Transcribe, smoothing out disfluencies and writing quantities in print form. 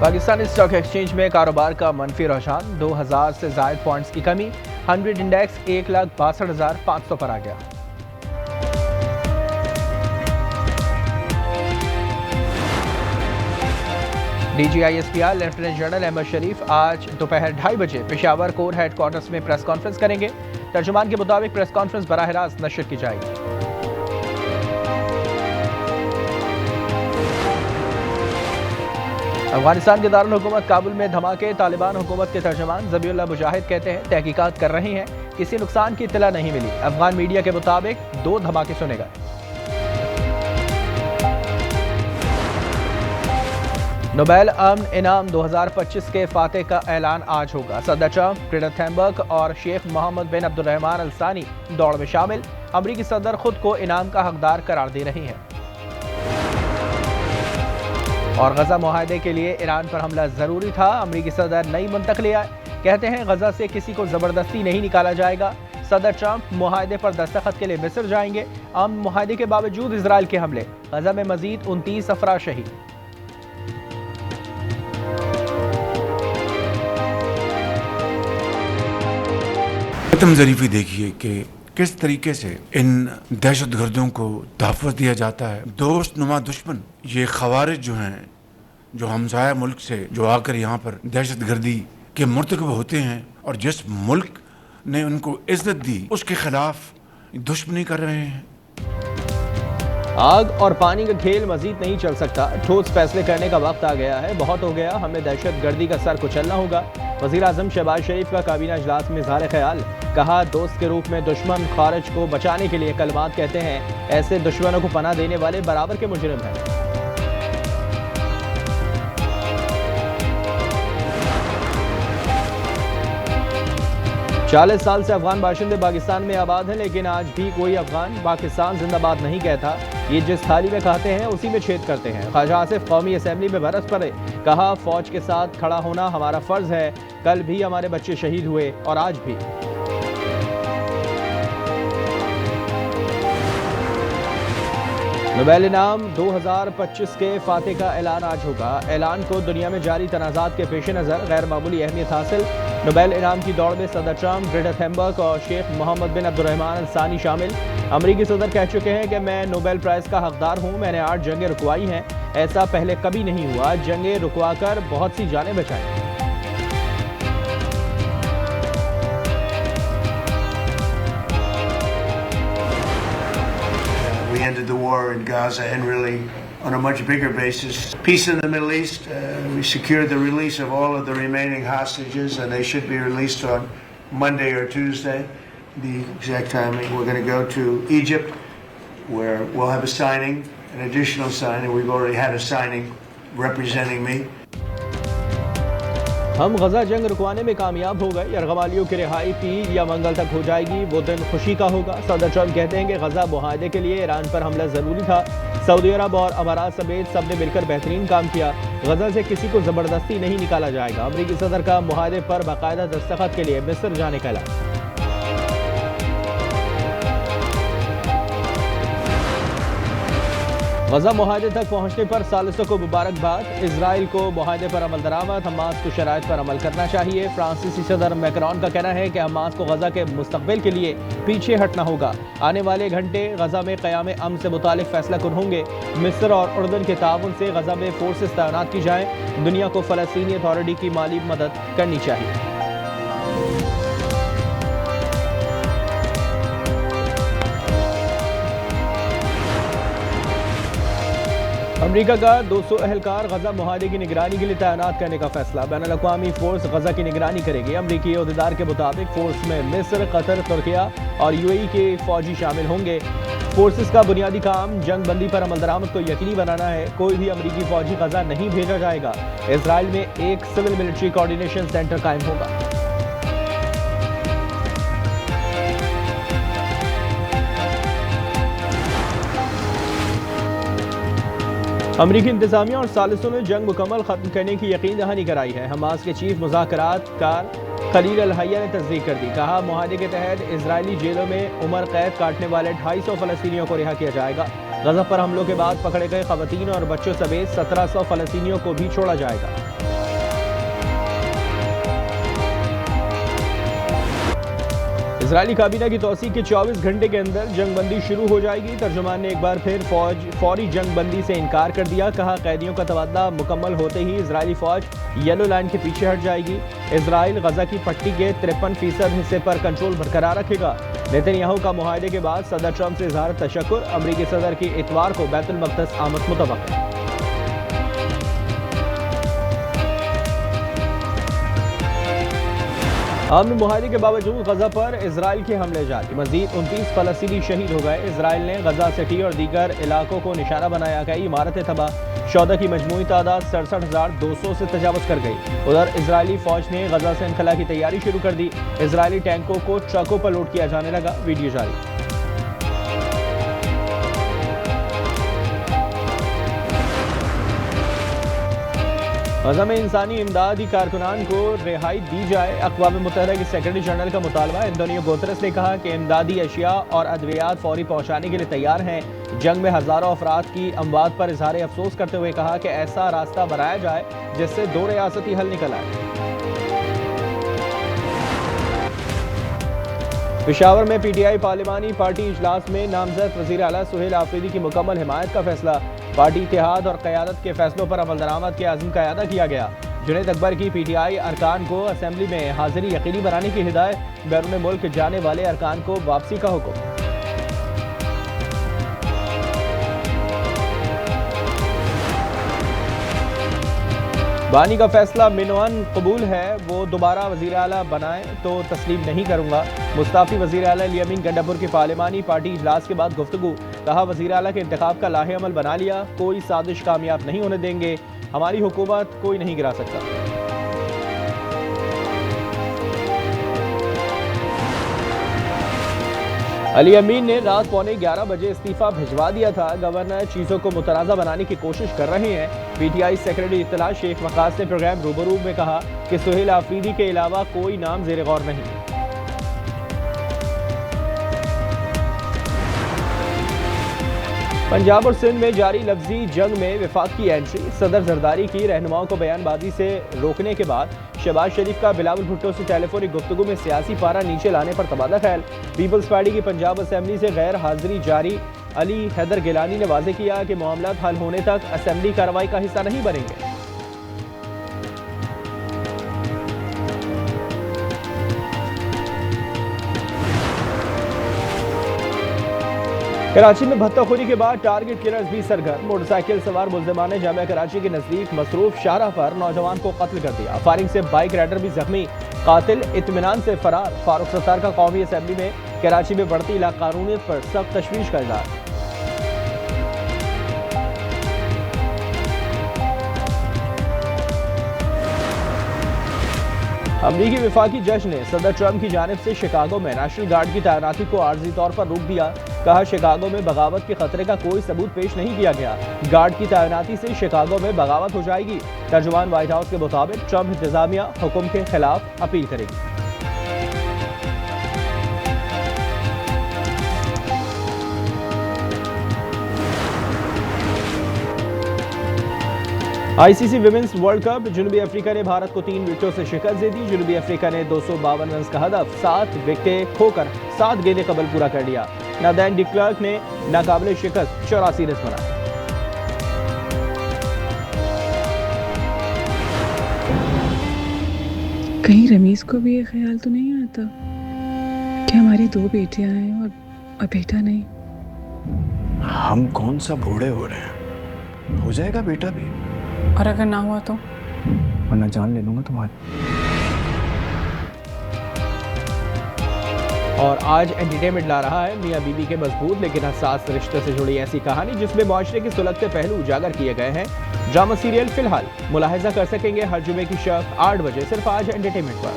Pakistani stock exchange में कारोबार का मनफी रुझान, 2000 से जायद पॉइंट्स की कमी। 100 इंडेक्स 1,62,500 पर आ गया। DGISPR लेफ्टिनेंट जनरल अहमद शरीफ आज दोपहर 2:30 बजे पेशावर कोर हेडक्वार्टर्स में प्रेस कॉन्फ्रेंस करेंगे। तर्जुमान के मुताबिक प्रेस कॉन्फ्रेंस बराह रास्त नशर की जाएगी। अफगानिस्तान के दारुल हुकूमत काबुल में धमाके, तालिबान हुकूमत के तर्जुमान ज़बीउल्लाह मुजाहिद कहते हैं तहकीकात कर रहे हैं, किसी नुकसान की इत्तला नहीं मिली। अफगान मीडिया के मुताबिक 2 धमाके सुने गए। नोबेल अमन इनाम 2025 के फातेह का ऐलान आज होगा। सदर ट्रंप, ग्रेटा थैनबर्ग और शेख मोहम्मद बिन अब्दुर्रहमान अल सानी दौड़ में शामिल। अमरीकी सदर खुद को इनाम का हकदार करार दे रही हैं। और गजा मुआहदे के लिए ईरान पर हमला जरूरी था, अमरीकी सदर नई मंतक ले आए। कहते हैं गजा से किसी को जबरदस्ती नहीं निकाला जाएगा। सदर ट्रंप मुआहदे पर दस्तखत के लिए मिस्र जाएंगे। अमन मुआहदे के बावजूद इजराइल के हमले, गजा में मजीद 29 अफराद शहीद। ज़रीफ़ी देखिए कि किस तरीके से इन दहशतगर्दों को तहफ़्फ़ुज़ दिया जाता है। दोस्त नुमा दुश्मन ये ख़वारिज जो हैं, जो हमसाया मुल्क से जो आकर यहाँ पर दहशतगर्दी के मुर्तकब होते हैं और जिस मुल्क ने उनको इज़्ज़त दी उसके ख़िलाफ़ दुश्मनी कर रहे हैं। आग और पानी का खेल मजीद नहीं चल सकता, ठोस फैसले करने का वक्त आ गया है। बहुत हो गया, हमें दहशतगर्दी का सर कुचलना होगा। वज़ीर आज़म शहबाज शरीफ का काबीना इजलास में इज़हार ख्याल, कहा दोस्त के रूप में दुश्मन खारिज को बचाने के लिए कलमात कहते हैं, ऐसे दुश्मनों को पनाह देने वाले बराबर के मुजरिम हैं। 40 साल से अफगान बाशिंदे पाकिस्तान में आबाद हैं, लेकिन आज भी कोई अफगान पाकिस्तान जिंदाबाद नहीं कहता। ये जिस थाली में खाते हैं उसी में छेद करते हैं। ख्वाजा आसिफ कौमी असम्बली में बरस पड़े, कहा फौज के साथ खड़ा होना हमारा फर्ज है। कल भी हमारे बच्चे शहीद हुए और आज भी। नोबेल इनाम 2025 के फातेह का ऐलान आज होगा। ऐलान को दुनिया में जारी तनाज़ात के पेश नज़र गैर मामूली अहमियत हासिल। नोबेल इनाम की दौड़ में सदर ट्रंप, ग्रेटा थैनबर्ग और शेख मोहम्मद बिन अब्दुर्रहमान अल सानी शामिल। अमरीकी सदर कह चुके हैं कि मैं नोबेल प्राइज़ का हकदार हूँ, मैंने 8 जंगें रुकवाई हैं, ऐसा पहले कभी नहीं हुआ। जंगें रुकवा कर बहुत सी जानें बचाई। We ended the war in Gaza and really on a much bigger basis. Peace in the Middle East. We secured the release of all of the remaining hostages and they should be released on Monday or Tuesday. The exact timing. We're going to go to Egypt where we'll have a signing, an additional signing. We've already had a signing representing me. हम गजा जंग रुकवाने में कामयाब हो गए। यरगमालियों की रिहाई पीर या मंगल तक हो जाएगी, वो दिन खुशी का होगा। सदर ट्रंप कहते हैं कि गजा मुआहदे के लिए ईरान पर हमला जरूरी था। सऊदी अरब और अमारात समेत सब ने मिलकर बेहतरीन काम किया। गजा से किसी को जबरदस्ती नहीं निकाला जाएगा। अमरीकी सदर का मुआहदे पर बाकायदा दस्तखत के लिए मिस्र जाने का ऐलान। गजा मुआहदे तक पहुंचने पर सालिसों को मुबारकबाद। इजराइल को मुआहदे पर अमल दरामद, हमास को शराइत पर अमल करना चाहिए। फ्रांसीसी सदर मैक्रोन का कहना है कि हमास को गजा के मुस्तकबिल के लिए पीछे हटना होगा। आने वाले घंटे गजा में क़याम अमन से मुतालिक फैसला कुन होंगे। मिस्र और उर्दन के ताउन से गजा में फोर्सेस तैनात की जाएं। दुनिया को फ़लस्तीनी अथॉरिटी की माली मदद करनी चाहिए। अमरीका का 200 एहलकार गजा मुआहदे की निगरानी के लिए तैनात करने का फैसला। बैनुल-अक़वामी फोर्स गजा की निगरानी करेगी। अमरीकी अहदेदार के मुताबिक फोर्स में मिस्र, कतर, तुर्किया और UAE के फौजी शामिल होंगे। फोर्सेस का बुनियादी काम जंग बंदी पर अमल दरामद को यकीनी बनाना है। कोई भी अमरीकी फौजी गजा नहीं भेजा जाएगा। इसराइल में एक सिविल मिलिट्री कोऑर्डिनेशन सेंटर कायम होगा। अमरीकी इंतजामिया और सालिसों ने जंग मुकम्मल खत्म करने की यकीन दहानी कराई है। हमास के चीफ मुज़ाकरात कार खलील अल हैया ने तस्दीक कर दी। कहा मुआहदे के तहत इजरायली जेलों में उम्र कैद काटने वाले 250 फलस्तीनियों को रिहा किया जाएगा। गज़ा पर हमलों के बाद पकड़े गए खवातीन और बच्चों समेत 1700 फलस्तीनियों को भी छोड़ा जाएगा। इजरायली काबीना की तौसीक़ के 24 घंटे के अंदर जंगबंदी शुरू हो जाएगी। तर्जुमान ने एक बार फिर फौरी जंगबंदी से इनकार कर दिया। कहा कैदियों का तबादला मुकम्मल होते ही इजरायली फौज येलो लाइन के पीछे हट जाएगी। इजराइल गजा की पट्टी के 53% हिस्से पर कंट्रोल बरकरार रखेगा। नेतन्याहू का मुआहदे के बाद सदर ट्रंप से इजहार तशक्कुर। अमरीकी सदर की इतवार को बैतुल मक़दस आमद मुतवक्किल। अमन मुआहदे के बावजूद गजा पर इजराइल के हमले जारी। मजीद 29 फलस्तीनी शहीद हो गए। इजराइल ने गजा सिटी और दीगर इलाकों को निशाना बनाया। कई इमारतें तबाह। शौदा की मजमूई तादाद 67,200 से तजावज़ कर गई। उधर इजरायली फौज ने गजा से इनखला की तैयारी शुरू कर दी। इजरायली टैंकों को ट्रकों पर लोड किया जाने लगा। वीडियो जारी। गजा में इंसानी इमदादी कारकुनान को रिहाई दी जाए। अक़वाम मुत्तहिदा की सेक्रेटरी जनरल का मुतालबा। एंटोनियो गुतेरेस ने कहा कि इमदादी अशिया और अद्वियात फौरी पहुँचाने के लिए तैयार हैं। जंग में हज़ारों अफराद की अमवात पर इजहार अफसोस करते हुए कहा कि ऐसा रास्ता बनाया जाए जिससे 2 रियासती हल निकल आए। पेशावर में पीटीआई पार्लिमानी पार्टी इजलास में नामजद वज़ीर आला सुहेल आफरीदी की मुकम्मल हिमायत का फैसला। पार्टी इत्तेहाद और क़यादत के फैसलों पर अमल दरामद के आज़म का अदा किया गया। जुनैद अकबर की पीटीआई अरकान को असेंबली में हाजिरी यकीनी बनाने की हिदायत। बैरून मुल्क जाने वाले अरकान को वापसी का हुक्म। बानी का फैसला मिनवन कबूल है। वो दोबारा वज़ीर आला बनाए तो तस्लीम नहीं करूंगा। मुस्ताफ़ी वज़ीर आला अली गंडापुर की पार्लिमानी पार्टी इजलास के बाद गुफ्तगू। कहा वज़ीर आला के इंतखाब का लाहे अमल बना लिया। कोई साजिश कामयाब नहीं होने देंगे। हमारी हुकूमत कोई नहीं गिरा सकता। अली अमीन ने रात 11:15 बजे इस्तीफा भिजवा दिया था। गवर्नर चीज़ों को मुतनाज़ा बनाने की कोशिश कर रहे हैं। पीटीआई सेक्रेटरी इत्तला शेख वकास ने प्रोग्राम रूबरू में कहा कि सुहेल आफरीदी के अलावा कोई नाम ज़ेर गौर नहीं। पंजाब और सिंध में जारी लफ्जी जंग में विफाक की एंट्री। सदर जरदारी की रहनुमाओं को बयानबाजी से रोकने के बाद शहबाज शरीफ का बिलावल भुट्टो से टेलीफोनिक गुफ्तगू में सियासी पारा नीचे लाने पर तबादला ख्याल। पीपल्स पार्टी की पंजाब असेंबली से गैर हाजिरी जारी। अली हैदर गिलानी ने वाजे किया कि मामला हल होने तक असेंबली कार्रवाई का हिस्सा नहीं बनेंगे। कराची में भत्ताखोरी के बाद टारगेट किलर्स भी सरगर्म। मोटरसाइकिल सवार मुल्जिमान ने जामिया कराची के नजदीक मसरूफ शाहराह पर नौजवान को कत्ल कर दिया। फायरिंग से बाइक राइडर भी जख्मी। कातिल इत्मीनान से फरार। फारूक सत्तार का कौमी असेंबली में कराची में बढ़ती लाकानूनियत पर सख्त तशवीश का इज़हार। अमरीकी विफाकी जज ने सदर ट्रंप की जानिब से शिकागो में नेशनल गार्ड की तैनाती को आर्जी तौर पर रोक दिया। कहा शिकागो में बगावत के खतरे का कोई सबूत पेश नहीं किया गया। गार्ड की तैनाती से शिकागो में बगावत हो जाएगी। तर्जुमान व्हाइट हाउस के मुताबिक ट्रंप इंतजामिया हुक्म के खिलाफ अपील करेगी। ICC women's world cup. जनूबी अफ्रीका ने भारत को 3 विकेटों से शिकस्त दे दी। जनूबी अफ्रीका ने 252 रन का हदफ 7 विकेटें खोकर 7 गेंदें कबल पूरा कर लिया। नादैन डी क्लर्क ने नाकाबिले शिकस्त 84 रन बनाए। कहीं रमीज को भी ये ख्याल तो नहीं आता कि हमारी 2 बेटियां हैं और बेटा नहीं। हम कौन सा बूढ़े हो रहे हैं, हो जाएगा बेटा भी। और अगर ना हुआ तो वरना जान ले लूंगा तुम्हारी। और आज एंटरटेनमेंट ला रहा है मियां बीबी के मजबूत लेकिन हसास रिश्ते से जुड़ी ऐसी कहानी जिसमें मुआशरे के सुलगते पहलू उजागर किए गए हैं। ड्रामा सीरियल फिलहाल मुलाहिजा कर सकेंगे हर जुमे की शब 8 बजे सिर्फ आज एंटरटेनमेंट पर।